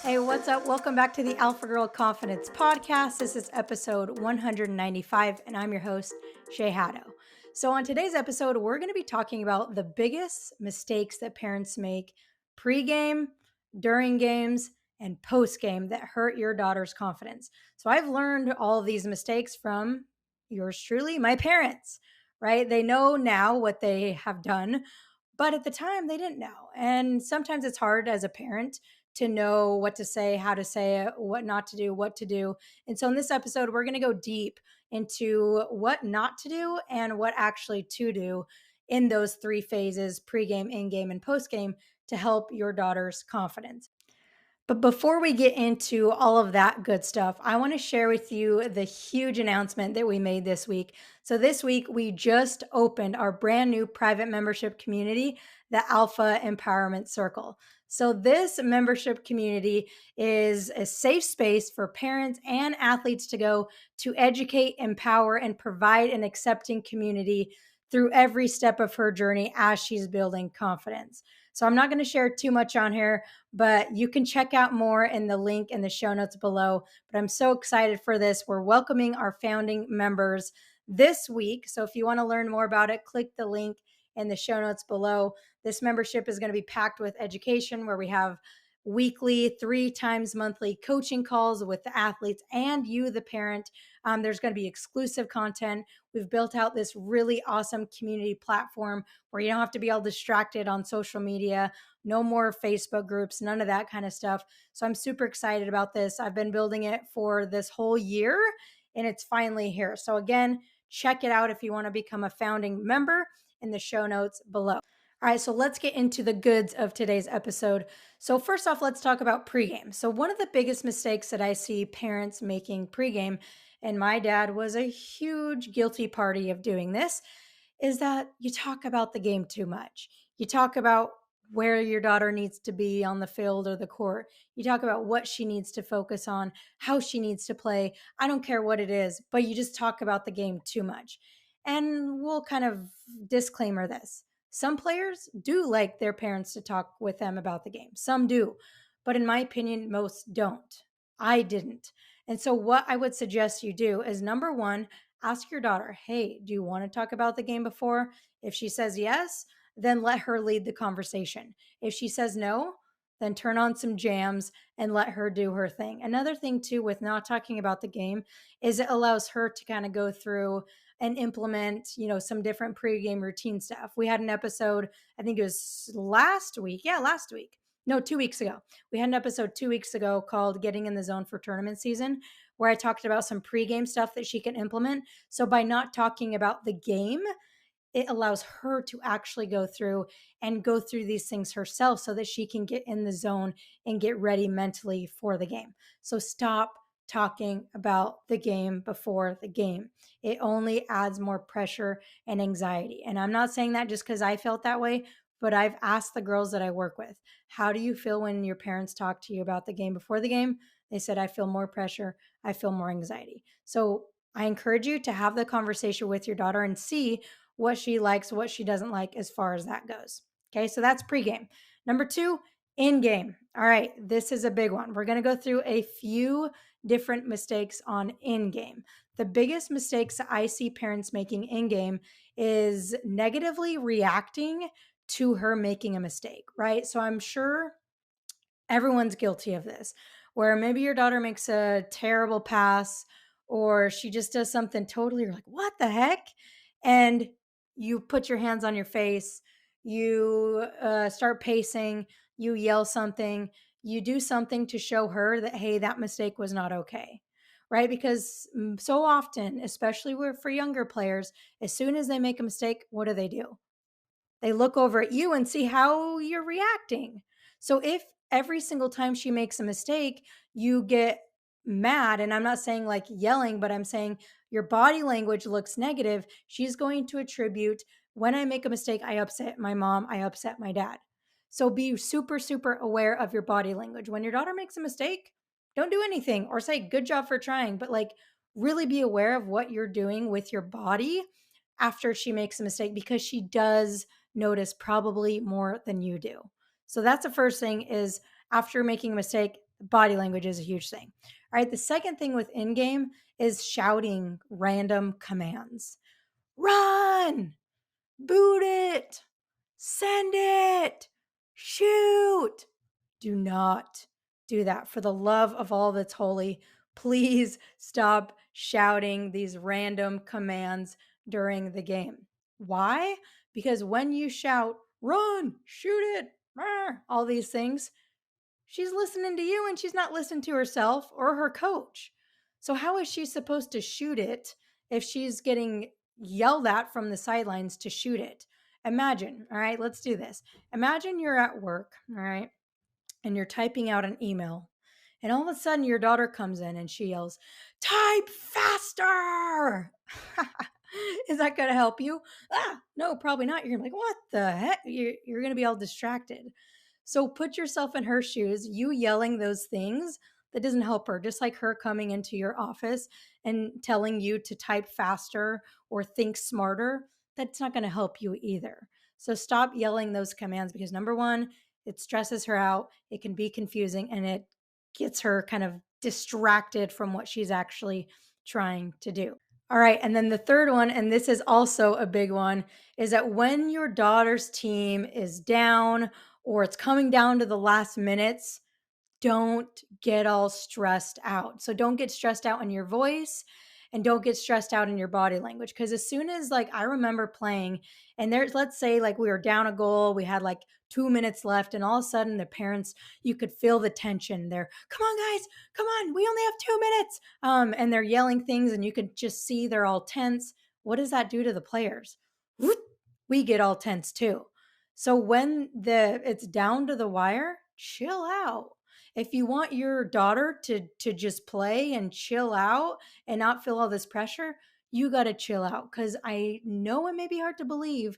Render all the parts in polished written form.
Hey, what's up? Welcome back to the Alpha Girl Confidence Podcast. This is episode 195, and I'm your host, Shay Haddo. So, on today's episode, we're going to be talking about the biggest mistakes that parents make pre-game, during games, and post-game that hurt your daughter's confidence. So, I've learned all of these mistakes from yours truly, my parents, right? They know now what they have done, but at the time they didn't know. And sometimes it's hard as a parent to know what to say, how to say it, what not to do, what to do. And so in this episode, we're going to go deep into what not to do and what actually to do in those three phases: pregame, in-game, and postgame to help your daughter's confidence. But before we get into all of that good stuff, I want to share with you the huge announcement that we made this week. So, this week, we just opened our brand new private membership community, the Alpha Empowerment Circle. So, this membership community is a safe space for parents and athletes to go to educate, empower, and provide an accepting community through every step of her journey as she's building confidence. So, I'm not going to share too much on here, but you can check out more in the link in the show notes below. But I'm so excited for this. We're welcoming our founding members this week. So if you want to learn more about it, click the link in the show notes below. This membership is going to be packed with education where we have weekly, 3 times monthly coaching calls with the athletes and you, the parent. There's going to be exclusive content. We've built out this really awesome community platform where you don't have to be all distracted on social media. No more Facebook groups, none of that kind of stuff. So I'm super excited about this. I've been building it for this whole year and it's finally here. So again, check it out if you want to become a founding member in the show notes below. All right, so let's get into the goods of today's episode. So first off, let's talk about pregame. So one of the biggest mistakes that I see parents making pregame, and my dad was a huge guilty party of doing this, is that you talk about the game too much. You talk about where your daughter needs to be on the field or the court. You talk about what she needs to focus on, how she needs to play. I don't care what it is, but you just talk about the game too much. And we'll kind of disclaimer this. Some players do like their parents to talk with them about the game. Some do. But in my opinion, most don't. I didn't. And so, what I would suggest you do is number one, ask your daughter, hey, do you want to talk about the game before? If she says yes, then let her lead the conversation. If she says no, then turn on some jams and let her do her thing. Another thing, too, with not talking about the game is it allows her to kind of go through and implement, some different pregame routine stuff. We had an episode, I think it was last week. Yeah, last week. No, 2 weeks ago. We had an episode 2 weeks ago called Getting in the Zone for Tournament Season, where I talked about some pregame stuff that she can implement. So by not talking about the game, it allows her to actually go through these things herself so that she can get in the zone and get ready mentally for the game. So stop talking about the game before the game. It only adds more pressure and anxiety. And I'm not saying that just because I felt that way, but I've asked the girls that I work with, how do you feel when your parents talk to you about the game before the game? They said, I feel more pressure. I feel more anxiety. So I encourage you to have the conversation with your daughter and see what she likes, what she doesn't like as far as that goes. Okay, so that's pregame. Number two, in game. All right, this is a big one. We're going to go through a few different mistakes on in game. The biggest mistakes that I see parents making in game is negatively reacting to her making a mistake, right? So I'm sure everyone's guilty of this, where maybe your daughter makes a terrible pass or she just does something totally, you're like, what the heck? And you put your hands on your face, you start pacing, you yell something, you do something to show her that, hey, that mistake was not okay. Right? Because so often, especially for younger players, as soon as they make a mistake, what do? They look over at you and see how you're reacting. So if every single time she makes a mistake, you get mad, and I'm not saying like yelling, but I'm saying your body language looks negative, she's going to attribute, when I make a mistake, I upset my mom, I upset my dad. So be super, super aware of your body language. When your daughter makes a mistake, don't do anything or say good job for trying, but like really be aware of what you're doing with your body after she makes a mistake, because she does notice probably more than you do. So that's the first thing, is after making a mistake, Body language is a huge thing. All right. The second thing with in game is shouting random commands. Run, boot it, send it, shoot. Do not do that. For the love of all that's holy, please stop shouting these random commands during the game. Why? Because when you shout, run, shoot it, all these things, she's listening to you and she's not listening to herself or her coach. So, how is she supposed to shoot it if she's getting yelled at from the sidelines to shoot it? Imagine, all right, let's do this. Imagine you're at work, all right, and you're typing out an email. And all of a sudden, your daughter comes in and she yells, type faster. Is that going to help you? No, probably not. You're going to be like, what the heck? You're going to be all distracted. So put yourself in her shoes. You yelling those things, that doesn't help her. Just like her coming into your office and telling you to type faster or think smarter, that's not going to help you either. So stop yelling those commands because number one, it stresses her out. It can be confusing and it gets her kind of distracted from what she's actually trying to do. All right. And then the third one, and this is also a big one, is that when your daughter's team is down or it's coming down to the last minutes, don't get all stressed out. So don't get stressed out in your voice and don't get stressed out in your body language. Because as soon as, like, I remember playing and there's, let's say, like, we were down a goal, we had like 2 minutes left, and all of a sudden the parents, you could feel the tension there. Come on, guys, come on, we only have 2 minutes. And they're yelling things, and you could just see they're all tense. What does that do to the players? We get all tense too. So when it's down to the wire, chill out. If you want your daughter to just play and chill out and not feel all this pressure, you got to chill out, cuz I know it may be hard to believe,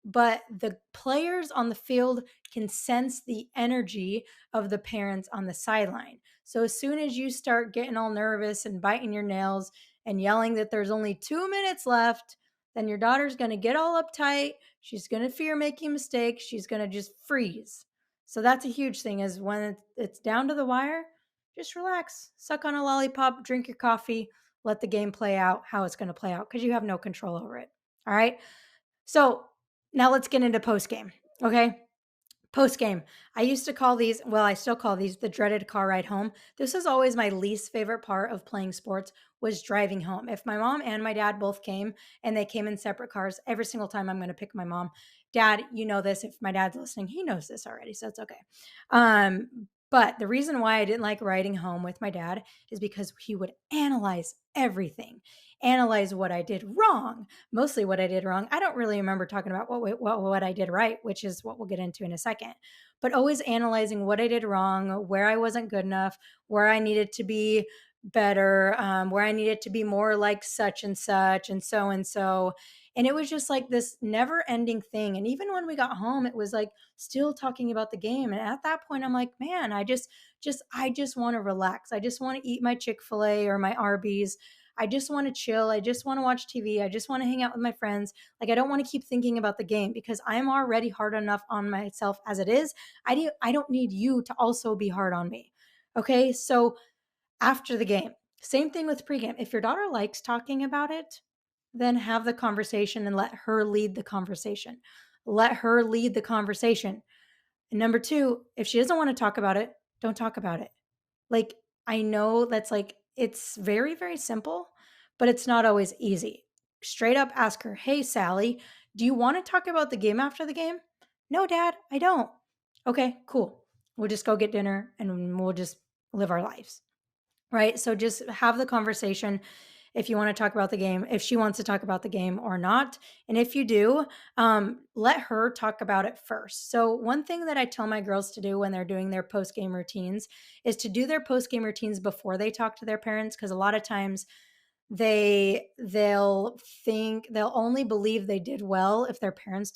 but the players on the field can sense the energy of the parents on the sideline. So as soon as you start getting all nervous and biting your nails and yelling that there's only 2 minutes left, then your daughter's going to get all uptight. She's going to fear making mistakes. She's going to just freeze. So that's a huge thing, is when it's down to the wire, just relax, suck on a lollipop, drink your coffee, let the game play out how it's going to play out because you have no control over it. All right. So now let's get into post game. Okay. Post game. I used to call these, well, I still call these the dreaded car ride home. This is always my least favorite part of playing sports, was driving home. If my mom and my dad both came and they came in separate cars, every single time I'm going to pick my mom. Dad, you know this. If my dad's listening, he knows this already, so it's okay. But the reason why I didn't like riding home with my dad is because he would analyze everything, analyze what I did wrong, mostly what I did wrong. I don't really remember talking about what I did right, which is what we'll get into in a second, but always analyzing what I did wrong, where I wasn't good enough, where I needed to be better, where I needed to be more like such and such and so and so. And it was just like this never ending thing. And even when we got home, it was like still talking about the game. And at that point, I'm like, man, I just want to relax. I just want to eat my Chick-fil-A or my Arby's. I just want to chill. I just want to watch TV. I just want to hang out with my friends. Like, I don't want to keep thinking about the game because I'm already hard enough on myself as it is. I don't need you to also be hard on me. Okay. So after the game, same thing with pregame. If your daughter likes talking about it, then have the conversation and let her lead the conversation. Let her lead the conversation. And number two, if she doesn't want to talk about it, don't talk about it. Like, I know that's like, it's very, very simple, but it's not always easy. Straight up ask her, hey, Sally, do you want to talk about the game after the game? No, Dad, I don't. Okay, cool. We'll just go get dinner and we'll just live our lives. Right. So just have the conversation if you want to talk about the game, if she wants to talk about the game or not. And if you do, let her talk about it first. So one thing that I tell my girls to do when they're doing their post-game routines is to do their post-game routines before they talk to their parents. Because a lot of times they'll only believe they did well if their parents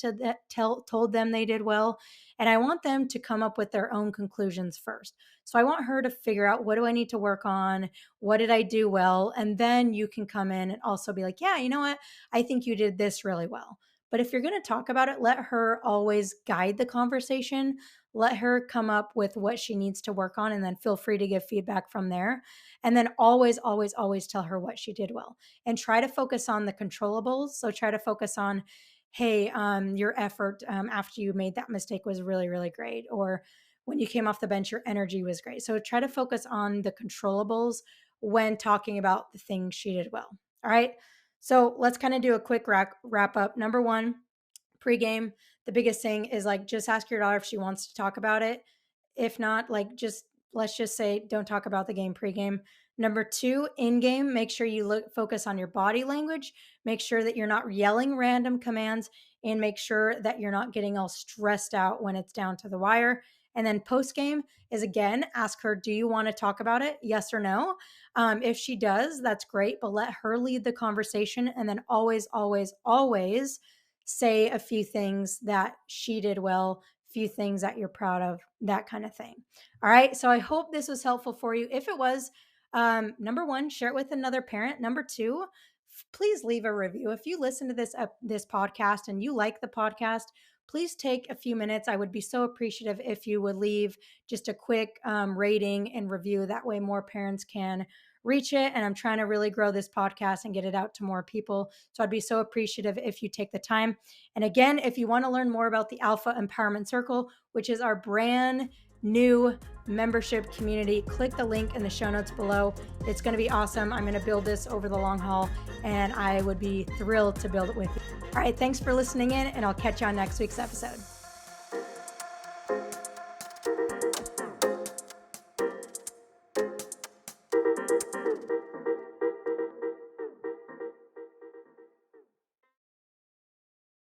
told them they did well. And I want them to come up with their own conclusions first. So I want her to figure out, what do I need to work on? What did I do well? And then you can come in and also be like, yeah, you know what? I think you did this really well. But if you're going to talk about it, let her always guide the conversation. Let her come up with what she needs to work on, and then feel free to give feedback from there. And then always, always, always tell her what she did well, and try to focus on the controllables. So try to focus on, hey, your effort after you made that mistake was really, really great. Or when you came off the bench, your energy was great. So try to focus on the controllables when talking about the things she did well. All right. So let's kind of do a quick wrap up. Number one, pregame, the biggest thing is like just ask your daughter if she wants to talk about it. If not, like just let's just say don't talk about the game pregame. Number two, in game, make sure you focus on your body language. Make sure that you're not yelling random commands, and make sure that you're not getting all stressed out when it's down to the wire. And then post game is again, ask her, do you want to talk about it? Yes or no? If she does, that's great, but let her lead the conversation. And then always, always, always say a few things that she did well, few things that you're proud of, that kind of thing. All right. So I hope this was helpful for you. If it was, number one, share it with another parent. Number two, please leave a review. If you listen to this podcast and you like the podcast, please take a few minutes. I would be so appreciative if you would leave just a quick rating and review. That way more parents can reach it. And I'm trying to really grow this podcast and get it out to more people. So I'd be so appreciative if you take the time. And again, if you want to learn more about the Alpha Empowerment Circle, which is our brand new membership community, click the link in the show notes below. It's going to be awesome. I'm going to build this over the long haul, and I would be thrilled to build it with you. All right. Thanks for listening in, and I'll catch you on next week's episode.